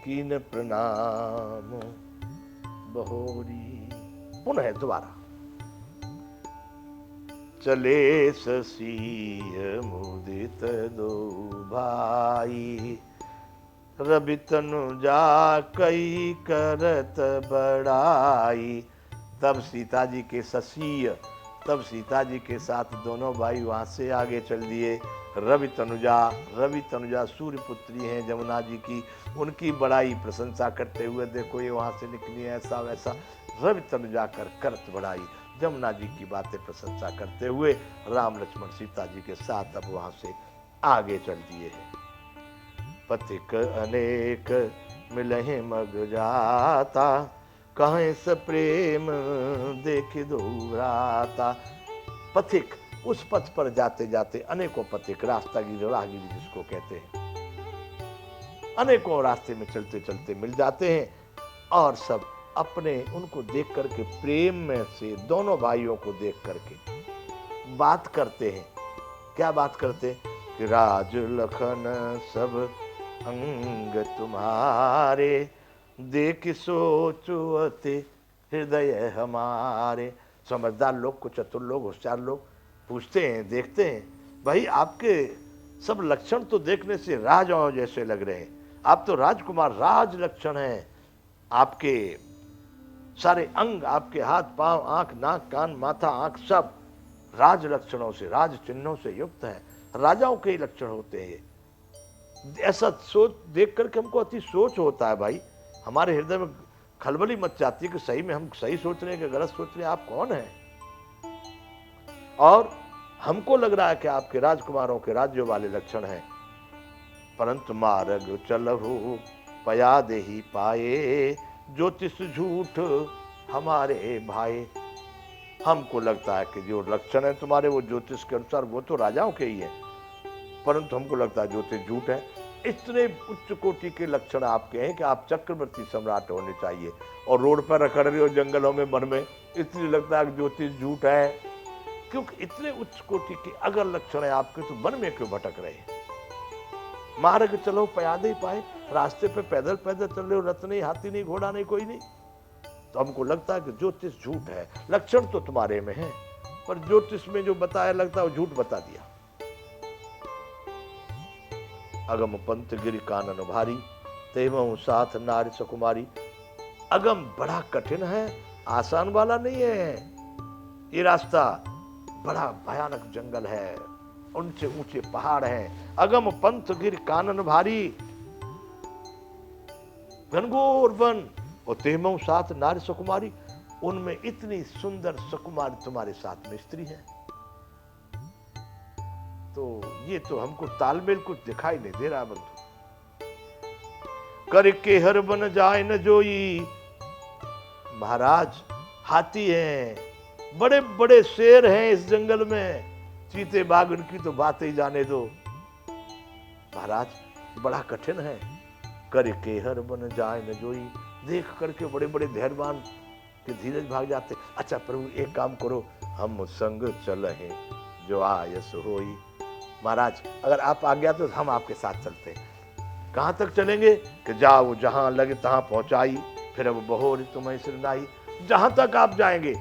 कीन प्रणाम बहोरी। पुनः दोबारा। चले ससीय मुदित दो भाई, रवि तनुजा कई करत बड़ाई। तब सीता जी के ससीय, तब सीता जी के साथ दोनों भाई वहां से आगे चल दिए। रवि तनुजा सूर्य पुत्री हैं जमुना जी की, उनकी बड़ाई प्रशंसा करते हुए, देखो ये वहां से निकली है, ऐसा वैसा। रवि तनुजा कर करत बड़ाई, जमुना जी की बातें प्रशंसा करते हुए राम लक्ष्मण सीता जी के साथ अब वहां से आगे चल दिए हैं। पथिक अनेक मिलहि मग जाता, कहें स प्रेम देख दो भ्राता। पथिक, उस पथ पर जाते जाते अनेकों पथिक, रास्तागिरी राहगीरी जिसको कहते हैं, अनेकों रास्ते में चलते चलते मिल जाते हैं और सब अपने उनको देख करके प्रेम में से दोनों भाइयों को देख करके बात करते हैं। क्या बात करते हैं कि राज लखन सब अंग तुम्हारे, देख सोचुअते हृदय हमारे। समझदार लोग को, चतुर लोग, होशियार लोग पूछते हैं, देखते हैं, भाई आपके सब लक्षण तो देखने से राजाओं जैसे लग रहे हैं, आप तो राजकुमार, राज लक्षण हैं, आपके सारे अंग, आपके हाथ पांव, आंख, नाक, कान, माथा, आंख सब राज लक्षणों से, राज चिन्हों से युक्त है, राजाओं के ही लक्षण होते हैं। ऐसा सोच देख करके हमको अति सोच होता है भाई, हमारे हृदय में खलबली मच जाती है कि सही में हम सही सोच रहे हैं कि गलत सोच रहे हैं, आप कौन हैं। और हमको लग रहा है कि आपके राजकुमारों के राज्यों वाले लक्षण हैं, परंतु मार्ग चलहु पया दे ही पाए, ज्योतिष झूठ हमारे भाई। हमको लगता है कि जो लक्षण है तुम्हारे वो ज्योतिष के अनुसार वो तो राजाओं के ही है, परंतु हमको लगता है ज्योतिष झूठ है। इतने उच्च कोटि के लक्षण आपके हैं कि आप चक्रवर्ती सम्राट होने चाहिए, और रोड पर रखड़ रहे हो जंगलों में, वन में, इसलिए लगता है कि ज्योतिष झूठ है। क्योंकि इतने उच्च कोटि के अगर लक्षण है आपके, तो वन में क्यों भटक रहे हैं। मार्ग चलो पयादे ही पाए, रास्ते पे पैदल पैदल चल रहे हो, रथ नहीं, हाथी नहीं, घोड़ा नहीं, कोई नहीं। तो हमको लगता है कि ज्योतिष झूठ है, लक्षण तो तुम्हारे में है, पर ज्योतिष में जो बताया लगता है वो झूठ बता दिया। अगम पंथ गिर कानन भारी, तेवं साथ नारी सुकुमारी। अगम बड़ा कठिन है, आसान वाला नहीं है ये रास्ता, बड़ा भयानक जंगल है, ऊंचे ऊंचे पहाड़ हैं। अगम पंथ गिर कानन भारी, घनघोर वन, और तेमो साथ नारी सुकुमारी, उनमें इतनी सुंदर सुकुमारी तुम्हारे साथ में स्त्री है। तो ये तो हमको तालमेल कुछ दिखाई नहीं दे रहा बंधु। करके हर बन जाए न जोई, महाराज हाथी हैं, बड़े बड़े शेर हैं इस जंगल में, चीते बाघ उनकी तो बात ही जाने दो। महाराज बड़ा कठिन है, करके हर बन जाए न जोई, देख करके बड़े बड़े धैर्यवान के धीरज भाग जाते। अच्छा प्रभु एक काम करो, हम संग चल हैं जो आयस होई। महाराज अगर आप आ गया तो हम आपके साथ चलते हैं। कहां तक चलेंगे कि जाओ जहां लगे तहां पहुंचाई, फिर अब बहोरी तुम्हें सिरनाई। जहां तक आप जाएंगे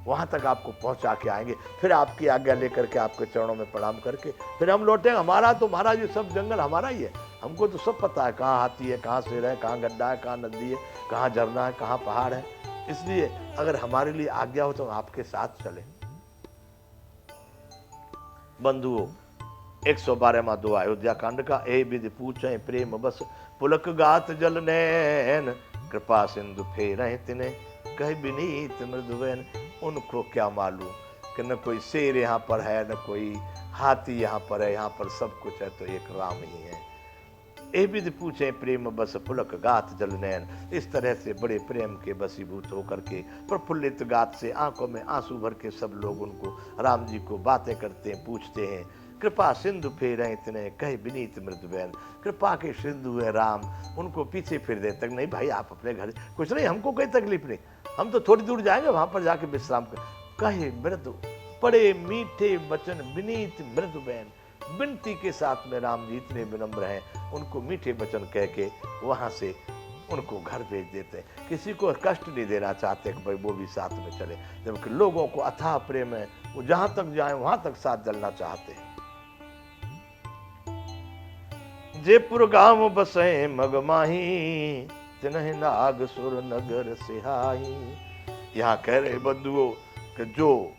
वहां तक आपको पहुंचा के आएंगे, फिर आपकी आज्ञा लेकर के आपके चरणों में प्रणाम करके फिर हम लौटेंगे। हमारा तो महाराज ये सब जंगल हमारा ही है, हमको तो सब पता है, कहाँ हाथी है, कहाँ शेर है, कहाँ गड्ढा है, कहाँ नदी है, कहाँ झरना है, कहाँ पहाड़ है। इसलिए अगर हमारे लिए आज्ञा हो तो आपके साथ चले। बंधुओं 112वां दुआ अयोध्या कांड का। ए विधि पूछे प्रेम बस, पुलक गात जल नैन, कृपा सिंधु फेर तिने, कह विनीत मृदुवैन। उनको क्या मालूम कि न कोई शेर यहाँ पर है, न कोई हाथी यहाँ पर है, यहाँ पर सब कुछ है तो एक राम ही है। ए विधि पूछे प्रेम बस, पुलक गात जल नैन। इस तरह से बड़े प्रेम के बसीभूत होकर के, प्रफुल्लित गात से, आंखों में आंसू भर के सब लोग उनको, राम जी को बातें करते हैं, पूछते हैं। कृपा सिंधु फेर इतने, कहे विनीत मृदुवैन। कृपा के सिंधु है राम, उनको पीछे फिर दे तक नहीं भाई आप अपने घर, कुछ नहीं, हमको कोई तकलीफ नहीं, हम तो थोड़ी दूर जाएंगे, वहां पर जाके विश्राम कर। कहे मृदु, बड़े मीठे वचन, विनीत मृदुवैन, विनती के साथ में राम जी इतने विनम्र हैं, उनको मीठे वचन कह के वहां से उनको घर भेज देते हैं। किसी को कष्ट नहीं देना चाहते कि भाई वो भी साथ में चले, जबकि लोगों को अथाह प्रेम है, वो जहां तक जाए वहां तक साथ चलना चाहते हैं। जयपुर गांव बसे मगमाही, तिन्ह नाग सुर नगर सिहाई। यहाँ कह रहे बंधुओं कि जो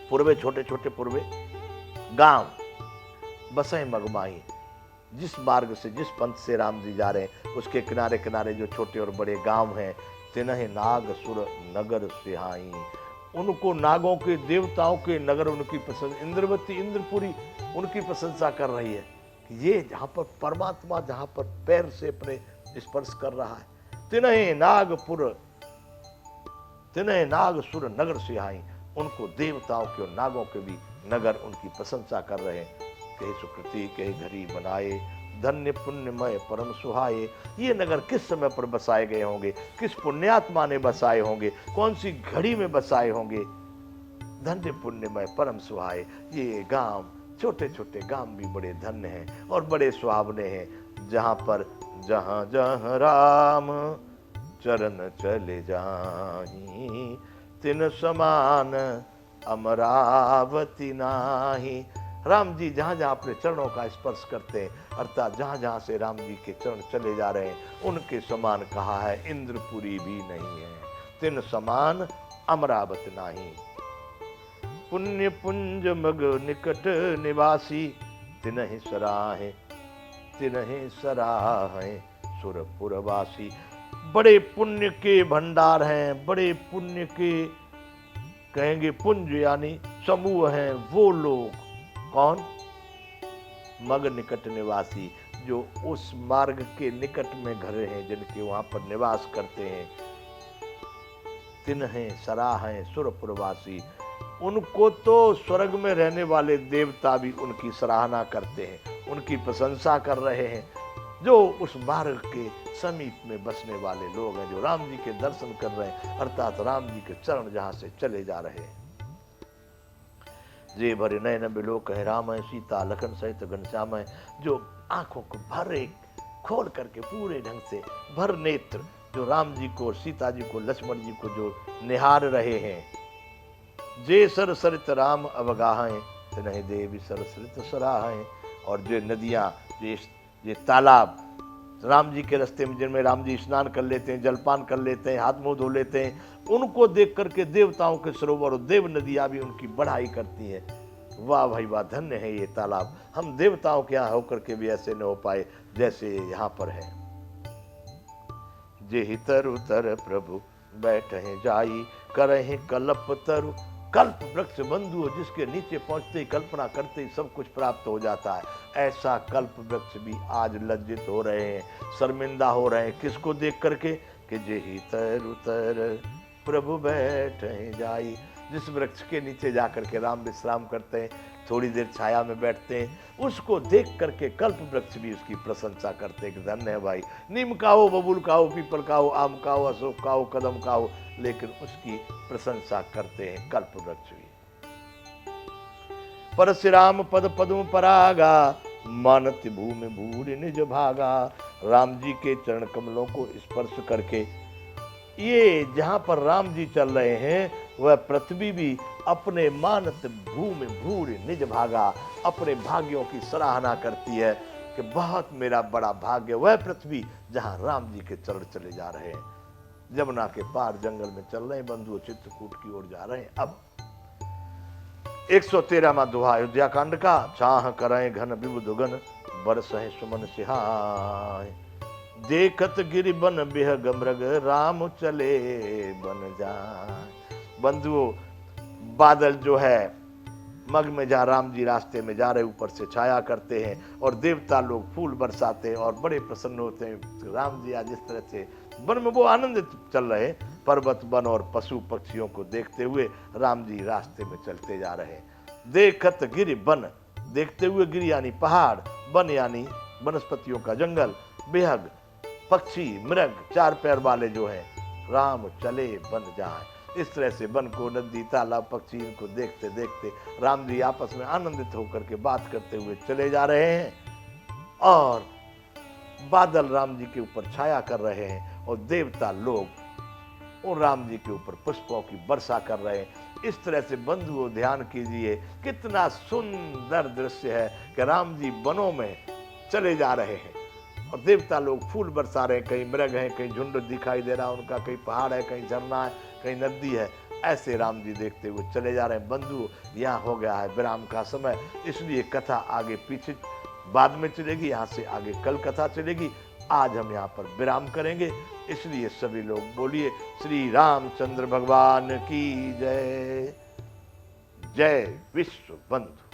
पूर्वे छोटे छोटे पूर्वे गांव बसे मगमाही, जिस मार्ग से जिस पंथ से राम जी जा रहे हैं उसके किनारे किनारे जो छोटे और बड़े गांव हैं, तिन्ह नाग सुर नगर सिहाई। उनको नागों के देवताओं के नगर उनकी पसंद, इंद्रवती इंद्रपुरी उनकी प्रशंसा कर रही है कि ये जहां पर परमात्मा जहां पर पैर से अपने स्पर्श कर रहा है। तिन्ह नाग सुर नगर सिहाई, उनको देवताओं के और नागों के भी नगर उनकी प्रशंसा कर रहे हैं। कहीं सुकृति कहीं घड़ी बनाए, धन्य पुण्यमय परम सुहाए। ये नगर किस समय पर बसाए गए होंगे, किस पुण्यात्मा ने बसाए होंगे, कौन सी घड़ी में बसाए होंगे। धन्य पुण्यमय परम सुहाए। ये गांव, छोटे छोटे गांव भी बड़े धन्य हैं और बड़े सुहावने हैं, जहां पर जहां जहां राम चरण चले जाही, तिन समान अमरावती नाही। राम जी जहां जहां अपने चरणों का स्पर्श करते हैं, अर्थात जहां जहां से राम जी के चरण चले जा रहे हैं, उनके समान कहा है इंद्रपुरी भी नहीं है, तिन समान अमरावती नाही। पुण्य पुंज मग निकट निवासी, तिनहि सराहे सुरपुरवासी। बड़े पुण्य के भंडार हैं, बड़े पुण्य के कहेंगे पुंज यानी समूह हैं वो लोग। कौन? मग निकट निवासी, जो उस मार्ग के निकट में घर हैं, जिनके वहां पर निवास करते हैं। तिन्हें सराहें सुरपुरवासी, उनको तो स्वर्ग में रहने वाले देवता भी उनकी सराहना करते हैं, उनकी प्रशंसा कर रहे हैं। जो उस मार्ग के समीप में बसने वाले लोग हैं, जो राम जी के दर्शन कर रहे हैं, अर्थात राम जी के चरण जहां से चले जा रहे हैं। जे भरे नयन बिलोक है राम है, सीता लखन सहित घनश्याम है। जो आंखों को भरे खोल करके पूरे ढंग से भर नेत्र जो राम जी को, सीता जी को, लक्ष्मण जी को जो निहार रहे हैं। जे सर सरित राम अवगाहें, तिन्हि देवी सर सरित सराहें। और जो नदियां, ये तालाब राम जी के रास्ते में जिनमें राम जी स्नान कर लेते हैं, जलपान कर लेते हैं, हाथ मुंह धो लेते हैं, उनको देख करके देवताओं के सरोवर और देव नदियां भी उनकी बढ़ाई करती हैं। वाह भाई वाह, धन्य है ये तालाब। हम देवताओं के यहाँ होकर के भी ऐसे न हो पाए जैसे यहाँ पर है। जे तरु तर प्रभु बैठे जाई, करहि कल्प तरु। कल्प वृक्ष बंधु, जिसके नीचे पहुंचते ही, कल्पना करते ही सब कुछ प्राप्त हो जाता है, ऐसा कल्प वृक्ष भी आज लज्जित हो रहे हैं, शर्मिंदा हो रहे हैं। किसको देख करके? कि जेहि तरु तर प्रभु बैठे जाई। जिस वृक्ष के नीचे जाकर के राम विश्राम करते हैं, थोड़ी देर छाया में बैठते हैं, उसको देख करके कल्प वृक्ष भी उसकी प्रशंसा करते हैं कि धन्य है भाई। नीम का हो, बबूल का हो, पीपल का हो, आम का हो, अशोक का हो, कदम का हो, लेकिन उसकी प्रशंसा करते हैं कल्प वृक्ष भी। परशुराम पद पद्म परागा, मानति भूमि भूरि निज भागा। राम जी के चरण कमलों को स्पर्श करके ये जहां पर राम जी चल रहे हैं, वह पृथ्वी भी अपने मानत भूमि भूरि निज भागा, अपने भाग्यों की सराहना करती है कि बहुत मेरा बड़ा भाग्य वह पृथ्वी जहां राम जी के चरण चले जा रहे हैं। यमुना के पार जंगल में चल रहे हैं बंधुओं, चित्रकूट की ओर जा रहे हैं। अब 113वां दोहा अयोध्या कांड का। चाह करें घन विबुध गन, बरसहि सुमन सिहाय। देखत गिरि बन बिहग मृग, राम चले बन जाए। बंधुओं, बादल जो है मग में जहाँ राम जी रास्ते में जा रहे, ऊपर से छाया करते हैं और देवता लोग फूल बरसाते हैं और बड़े प्रसन्न होते हैं। राम जी आज जिस तरह से वन में वो आनंदित चल रहे, पर्वत वन और पशु पक्षियों को देखते हुए राम जी रास्ते में चलते जा रहे हैं। देखत गिरि बन, देखते हुए गिरि यानी पहाड़, वन यानी वनस्पतियों का जंगल, बेहग पक्षी, मृग, चार पैर वाले जो हैं, राम चले बन जाए। इस तरह से वन को, नदी, तालाब, पक्षी, इनको देखते देखते राम जी आपस में आनंदित होकर के बात करते हुए चले जा रहे हैं। और बादल राम जी के ऊपर छाया कर रहे हैं और देवता लोग उन राम जी के ऊपर पुष्पों की वर्षा कर रहे हैं। इस तरह से बंधुओं ध्यान कीजिए, कितना सुंदर दृश्य है कि राम जी वनों में चले जा रहे हैं और देवता लोग फूल बरसा रहे हैं। कहीं मृग हैं, कहीं झुंड दिखाई दे रहा है उनका, कहीं पहाड़ है, कहीं झरना है, कहीं नदी है। ऐसे राम जी देखते हुए चले जा रहे हैं। बंधु, यहाँ हो गया है विराम का समय, इसलिए कथा आगे पीछे बाद में चलेगी, यहाँ से आगे कल कथा चलेगी। आज हम यहाँ पर विराम करेंगे, इसलिए सभी लोग बोलिए श्री रामचंद्र भगवान की जय। जय विश्व बंधु।